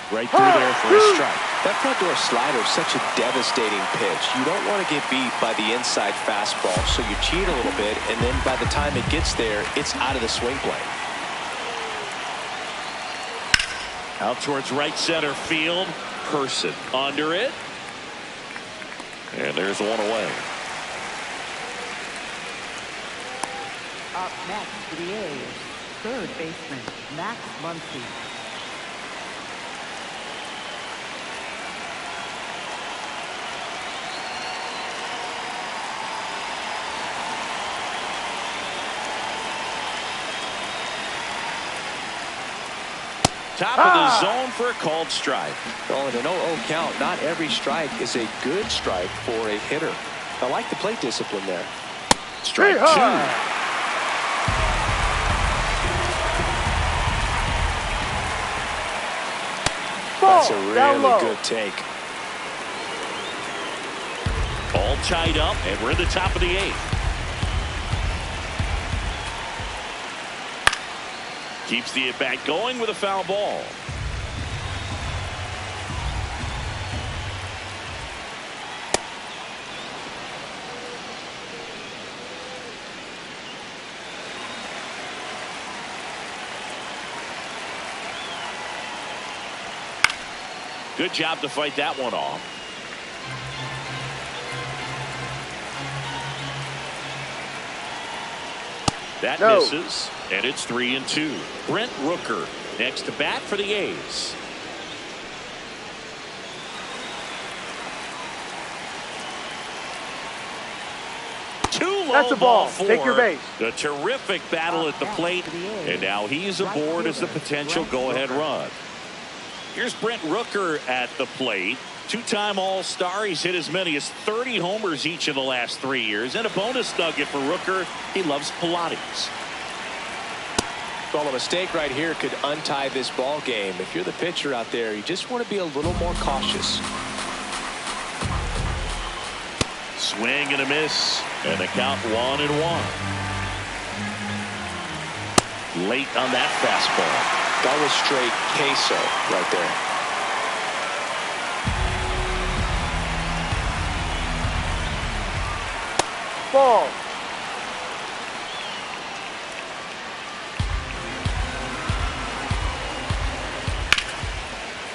Right through there for a strike. That front door slider is such a devastating pitch. You don't want to get beat by the inside fastball, so you cheat a little bit, and then by the time it gets there, it's out of the swing plane. Out towards right center field. Person under it. And there's one away. Up next for the A's, third baseman, Max Muncy. Top of the zone for a called strike. Well, in an 0-0 count, not every strike is a good strike for a hitter. I like the plate discipline there. Strike two. That's a really good take. All tied up, and we're in the top of the 8th. Keeps the at-bat going with a foul ball. Good job to fight that one off. That misses, and it's 3-2. Brent Rooker next to bat for the A's. That's a ball. Take your base. The terrific battle at the plate, and now he's aboard as the potential go-ahead run. Here's Brent Rooker at the plate. Two-time All-Star. He's hit as many as 30 homers each in the last 3 years. And a bonus nugget for Rooker. He loves Pilates. Well, a mistake right here could untie this ball game. If you're the pitcher out there, you just want to be a little more cautious. Swing and a miss. And the count 1-1. Late on that fastball. That was straight queso right there. Ball.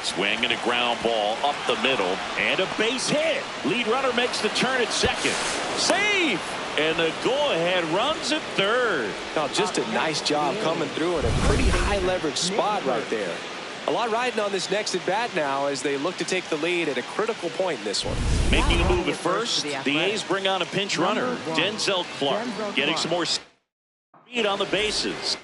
Swing and a ground ball up the middle, and a base hit. Lead runner makes the turn at second. Save! And the go-ahead runs at third. Oh, just a nice job coming through in a pretty high leverage spot right there. A lot riding on this next at bat now as they look to take the lead at a critical point in this one. Making a move at first, the A's bring on a pinch runner, Denzel Clark, getting some more speed on the bases.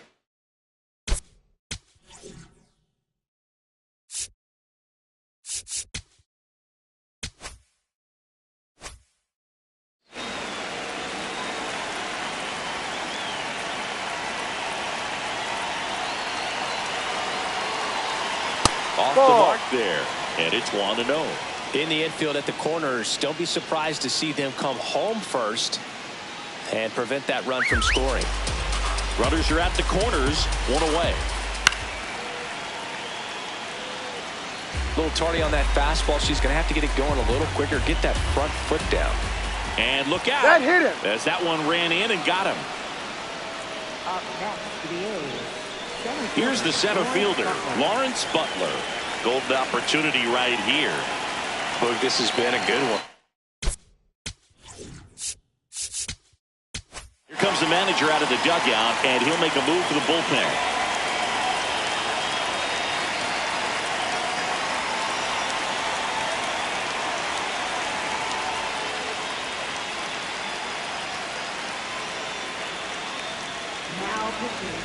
Off the mark there, and it's 1-0. In the infield at the corners, don't be surprised to see them come home first and prevent that run from scoring. Runners are at the corners, one away. A little tardy on that fastball. She's going to have to get it going a little quicker, get that front foot down. And look out. That hit him. As that one ran in and got him. Up next for the A's. Here's the center fielder, Lawrence Butler. Golden opportunity right here. Boog, this has been a good one. Here comes the manager out of the dugout, and he'll make a move to the bullpen.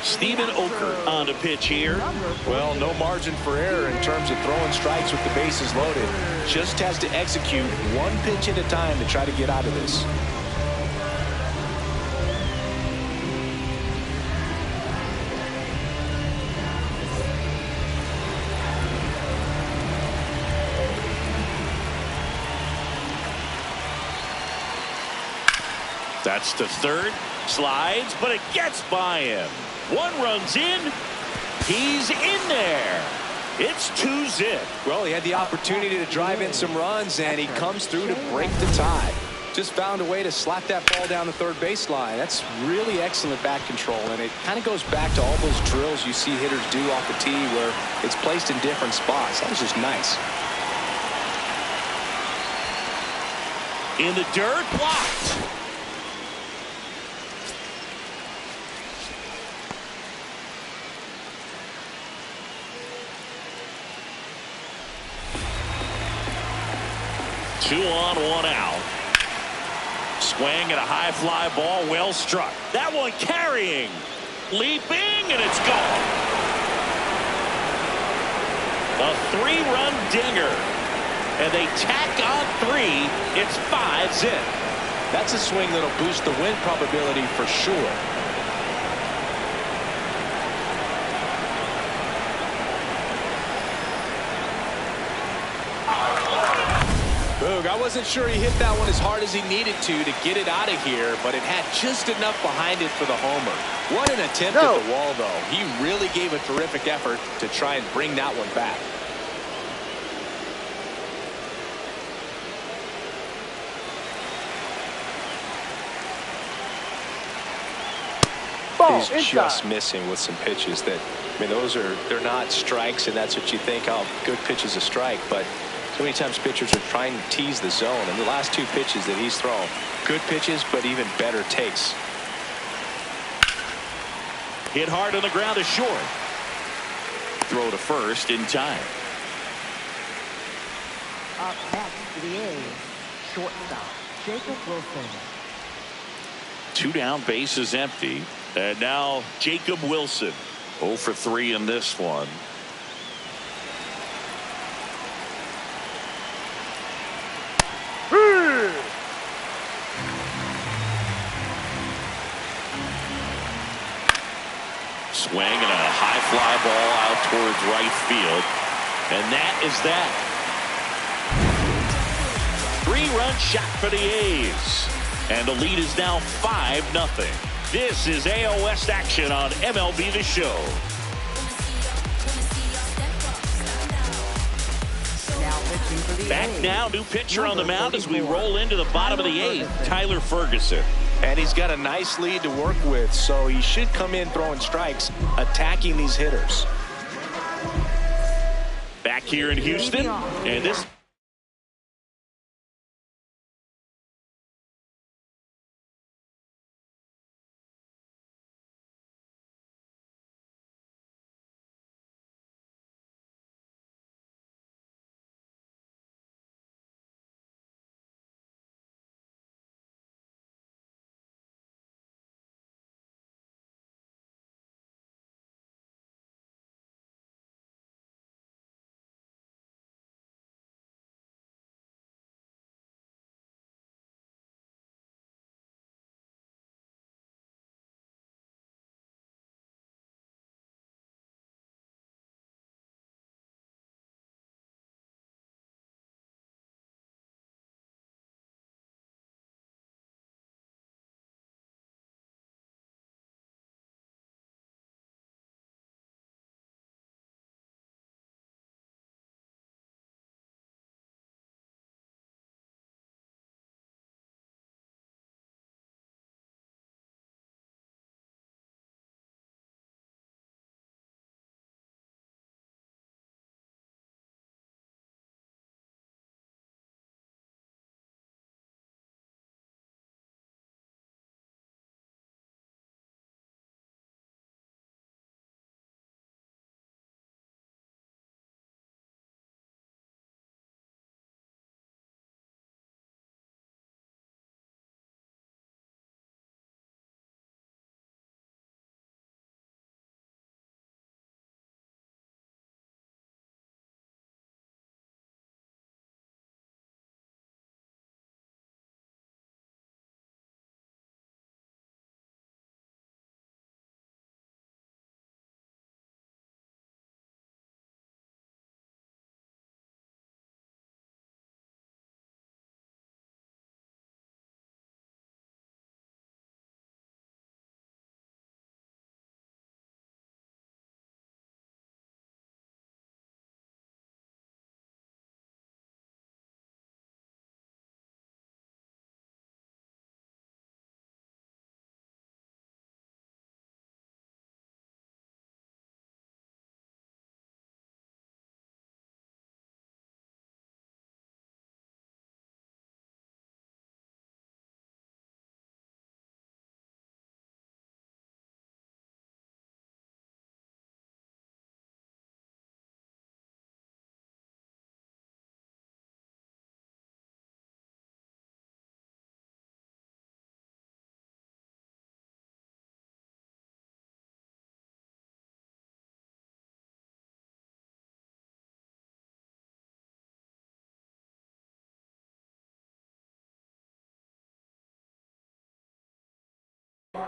Steven Okert on the pitch here. Well, no margin for error in terms of throwing strikes with the bases loaded. Just has to execute one pitch at a time to try to get out of this. That's to third. Slides, but it gets by him. One run's in. He's in there. It's 2-zip. Well, he had the opportunity to drive in some runs, and he comes through to break the tie. Just found a way to slap that ball down the third baseline. That's really excellent bat control, and it kind of goes back to all those drills you see hitters do off the tee where it's placed in different spots. That was just nice. In the dirt, blocked. Two on, one out. Swing and a high fly ball, well struck. That one carrying, leaping, and it's gone. A 3-run dinger, and they tack on 3. It's 5-zip. That's a swing that'll boost the win probability for sure. Boog, I wasn't sure he hit that one as hard as he needed to get it out of here, but it had just enough behind it for the homer. What an attempt at the wall, though. He really gave a terrific effort to try and bring that one back. He's just missing with some pitches that, I mean, they're not strikes, and that's what you think, oh, good pitch is a strike, but so many times pitchers are trying to tease the zone, and the last 2 pitches that he's thrown, good pitches, but even better takes. Hit hard on the ground is short. Throw to first in time. Up next to the A's, shortstop Jacob Wilson. 2 down, bases empty, and now Jacob Wilson 0 for 3 in this one. Swing and a high fly ball out towards right field, and that is that. 3-run shot for the A's, and the lead is now 5-0. This is AL West action on MLB The Show. Back now, new pitcher on the mound as we roll into the bottom of the 8th, Tyler Ferguson. And he's got a nice lead to work with, so he should come in throwing strikes, attacking these hitters. Back here in Houston, and this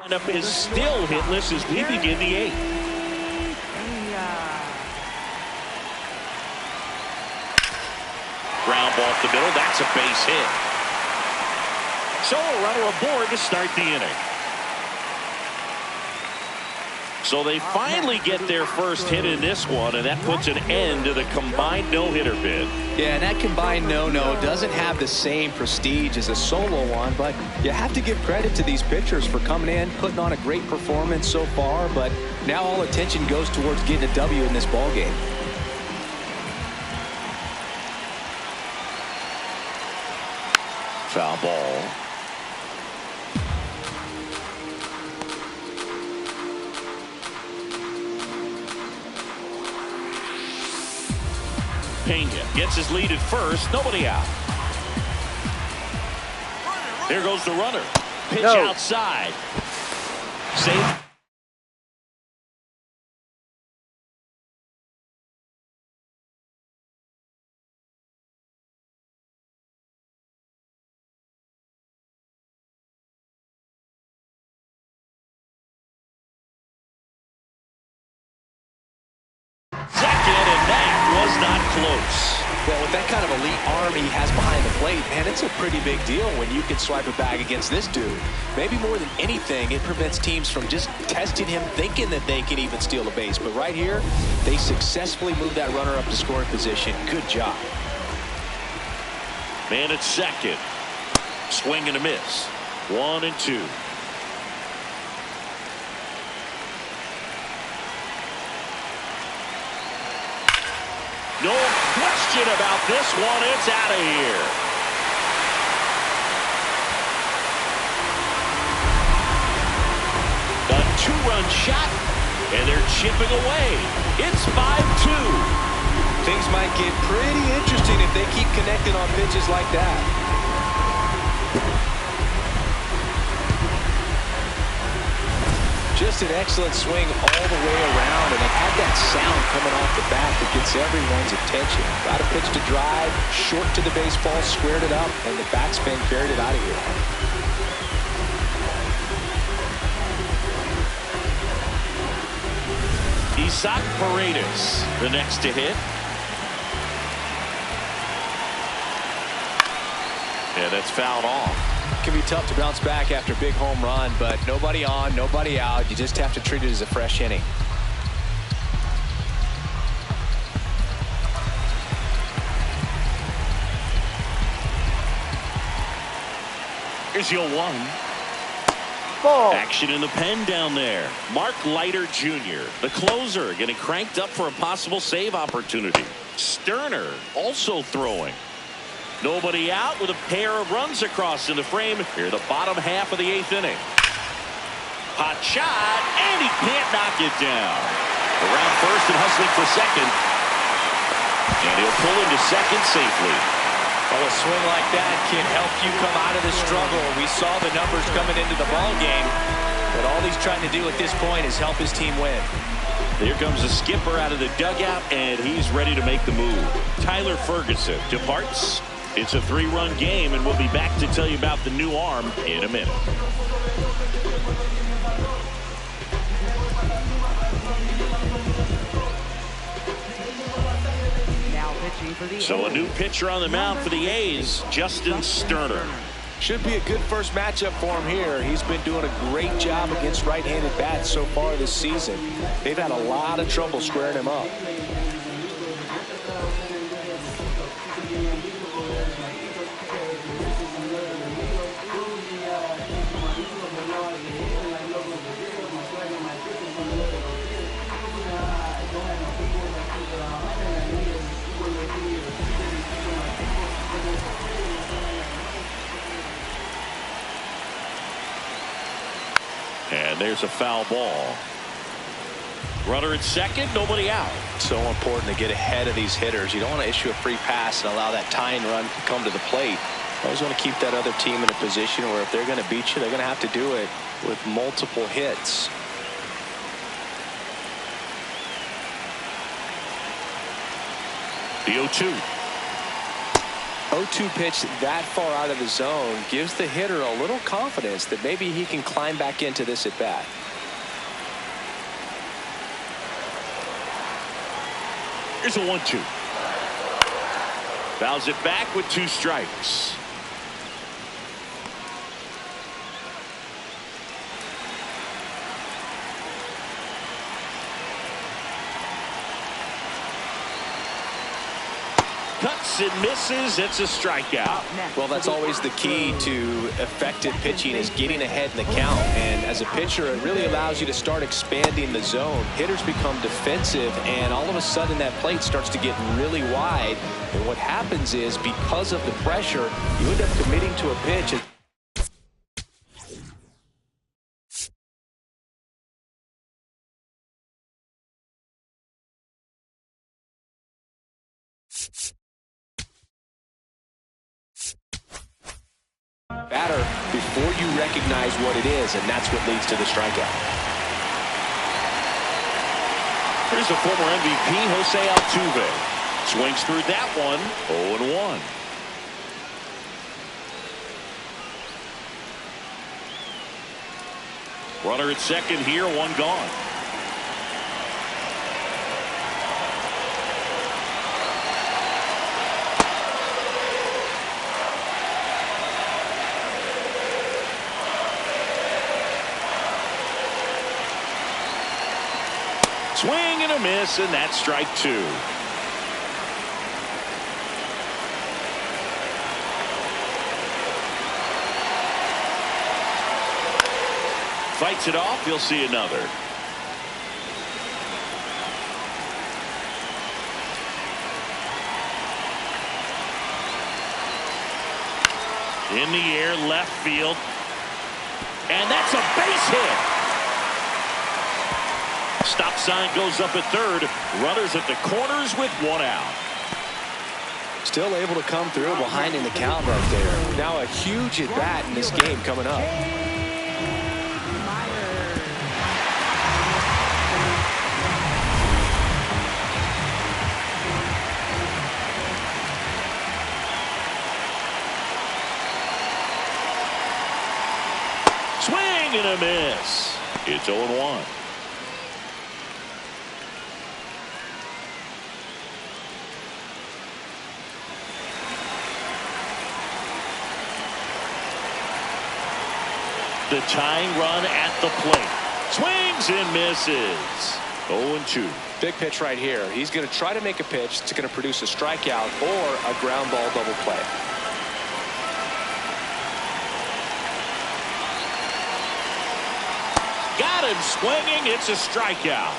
Lineup is still hitless as we begin the 8th. Ground ball off the middle. That's a base hit. So a runner aboard to start the inning. So they finally get their first hit in this one, and that puts an end to the combined no-hitter bid. Yeah, and that combined no-no doesn't have the same prestige as a solo one, but you have to give credit to these pitchers for coming in, putting on a great performance so far, but now all attention goes towards getting a W in this ballgame. Foul ball. Pena gets his lead at first. Nobody out. Here goes the runner. Pitch outside. Save. Close. Well, with that kind of elite arm he has behind the plate, man, it's a pretty big deal when you can swipe a bag against this dude. Maybe more than anything, it prevents teams from just testing him, thinking that they can even steal a base. But right here, they successfully moved that runner up to scoring position. Good job. Man at second. Swing and a miss. 1-2. No question about this one. It's out of here. A 2-run shot, and they're chipping away. It's 5-2. Things might get pretty interesting if they keep connecting on pitches like that. Just an excellent swing all the way around, and it had that sound coming off the bat that gets everyone's attention. Got a pitch to drive, short to the baseball, squared it up, and the backspin carried it out of here. Isaac Paredes, the next to hit. Yeah, that's fouled off. It can be tough to bounce back after a big home run, but nobody on, nobody out. You just have to treat it as a fresh inning. Here's your 1. Ball. Action in the pen down there. Mark Leiter Jr., the closer, getting cranked up for a possible save opportunity. Sterner also throwing. Nobody out with a pair of runs across in the frame here, the bottom half of the 8th inning. Hot shot, and he can't knock it down. Around first and hustling for second. And he'll pull into second safely. Well, a swing like that can help you come out of the struggle. We saw the numbers coming into the ball game, but all he's trying to do at this point is help his team win. Here comes the skipper out of the dugout, and he's ready to make the move. Tyler Ferguson departs. It's a 3-run game, and we'll be back to tell you about the new arm in a minute. So a new pitcher on the mound for the A's, Justin Sterner. Should be a good first matchup for him here. He's been doing a great job against right-handed bats so far this season. They've had a lot of trouble squaring him up. And there's a foul ball. Runner at second, nobody out. So important to get ahead of these hitters. You don't want to issue a free pass and allow that tying run to come to the plate. You always want to keep that other team in a position where if they're going to beat you, they're going to have to do it with multiple hits. The 0-2. 0-2 pitch that far out of the zone gives the hitter a little confidence that maybe he can climb back into this at bat. Here's a 1-2. Fouls it back with 2 strikes. Cuts and misses. It's a strikeout. Well, that's always the key to effective pitching, is getting ahead in the count. And as a pitcher, it really allows you to start expanding the zone. Hitters become defensive, and all of a sudden that plate starts to get really wide. And what happens is, because of the pressure, you end up committing to a pitch. Batter before you recognize what it is, and that's what leads to the strikeout. Here's the former MVP, Jose Altuve. Swings through that one, 0-1. Runner at second here, 1 gone. Swing and a miss, and that's strike 2. Fights it off. You'll see another. In the air, left field. And that's a base hit. Stop sign goes up at third. Runners at the corners with 1 out. Still able to come through behind in the count right there. Now a huge at bat in this game coming up. Swing and a miss. It's 0-1. The tying run at the plate. Swings and misses. 0-2. Big pitch right here. He's going to try to make a pitch that's going to produce a strikeout or a ground ball double play. Got him swinging. It's a strikeout.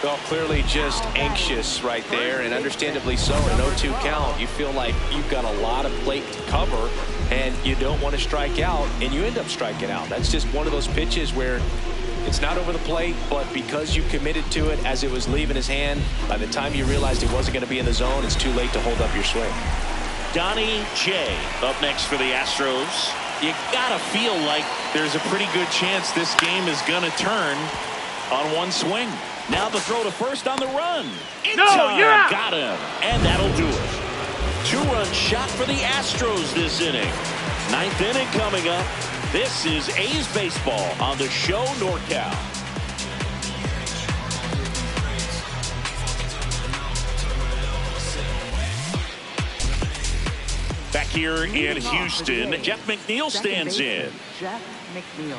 Well, clearly just anxious right there, and understandably so. In an 0-2 count, you feel like you've got a lot of plate to cover, and you don't want to strike out, and you end up striking out. That's just one of those pitches where it's not over the plate, but because you committed to it as it was leaving his hand, by the time you realized it wasn't going to be in the zone, it's too late to hold up your swing. Donnie J up next for the Astros. You gotta feel like there's a pretty good chance this game is gonna turn on one swing. Now the throw to first on the run. In time, you're out. Got him, and that'll do it. 2-run shot for the Astros this inning. 9th inning coming up. This is A's Baseball on the show NorCal. Back here in Houston, Jeff McNeil stands in. Jeff McNeil.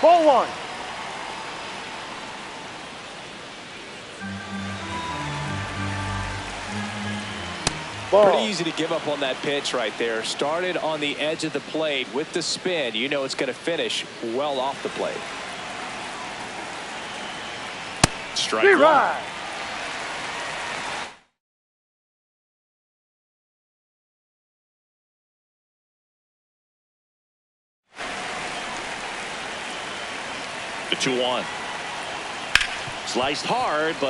Ball 1. Ball. Pretty easy to give up on that pitch right there. Started on the edge of the plate with the spin. You know it's going to finish well off the plate. Strike one. The 2-1. Sliced hard, but